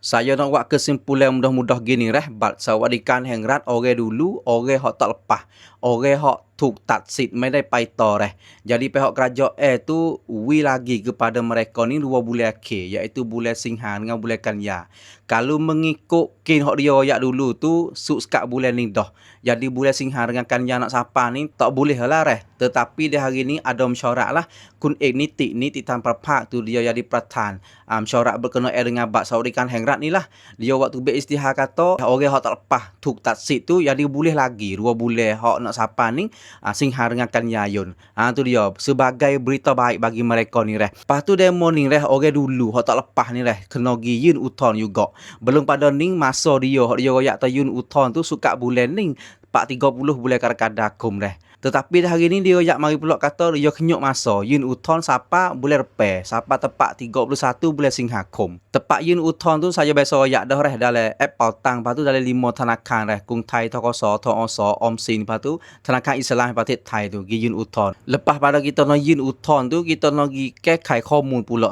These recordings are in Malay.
Saya nak buat kesimpulan mudah-mudah gini bab sawadikan hang rat orang dulu, orang hok tak lepas, orang hokถูกตัดสิทธิ์ไม่ได้ไปต่อJadi pihak kerajaan tu wi lagi kepada mereka ni 2 bulan akhir iaitu bulan Singha dengan bulan Kanya. Kalau mengikut kin hok dia ayak dulu tu suk sekat bulan ni dah. Jadi bulan Singha dengan Kanya nak sapa ni tak boleh lah Tetapi di hari ni ada mesyuarat lah kun niti tanpa pak tu dia jadi peratan. Mesyuarat berkenaan dengan bab sawadikan hang rat ni lah. Dia waktu beristihar kata orang hok tak lepas ถูกตัดสิทธิ์tu jadi boleh lagi 2 bulan hok nak sapa ni Singha dengan Kanya Yun. Tu dia sebagai berita baik bagi mereka ni Lepas tu demo ni orang dulu hok tak lepas ni kena gi yun uton juga. Belum pada ni masa dia royak ta yun uton tu suka bulan ni 30 bulan Kadakkum Tetapi hari ni dia royak mari pula kata dia kenyuk masa yun uton sapa bulan Repe, sapa tepat 31 bulan Singhakum. Tepat yun uton tu saya biasa royak dah dalam app Pautang, lepas tu dalam 5 thanakan Kung Thai Thakasa, Thakasa, Omsin, lepas tu thanakan Islamประเทศไทยtu gi yun uton. Lepas pada kita nak yun uton tu kita nak gi แก้ไขข้อมูล pula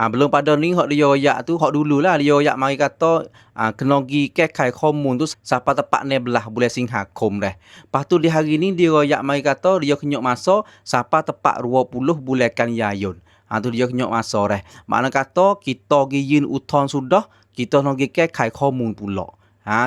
belum pada ni hok dia royak tu hok dululah dia royak mari kata kena gi แก้ไขข้อมูล tu sampai tepat 16 bulan Singhakum Lepas tu di hari ni dia royak mari kata dia kenyuk masa sampai tepat 20 bulan Kanyayun. Tu dia kenyuk masa Makna kata kita gi yun uton sudah, kita nak gi แก้ไขข้อมูล pula.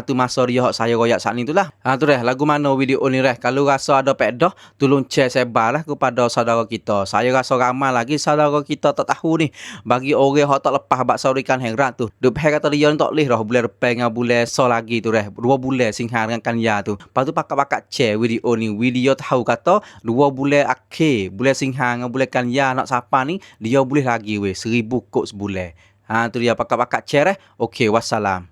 Tu masa dia hok saya royak saat ni tu lah. Tu lagu mana video ni Kalau rasa ada pedah, tolong share sebar kepada saudara kita. Saya rasa ramai lagi saudara kita tak tahu ni. Bagi orang hok tak lepas bab sawadikan hang rat tu. Duk peh kata dia tak leh bulan Repe dengan bulan So lagi tu 2 bulan Singha dengan Kanya tu. Lepas tu pakat-pakat share video ni. Video tahu kata 2 bulan akhir bulan Singha dengan bulan Kanya nak sapa ni dia boleh lagi 1000 kok sebulan. Tu dia pakat-pakat share Okey, wassalam.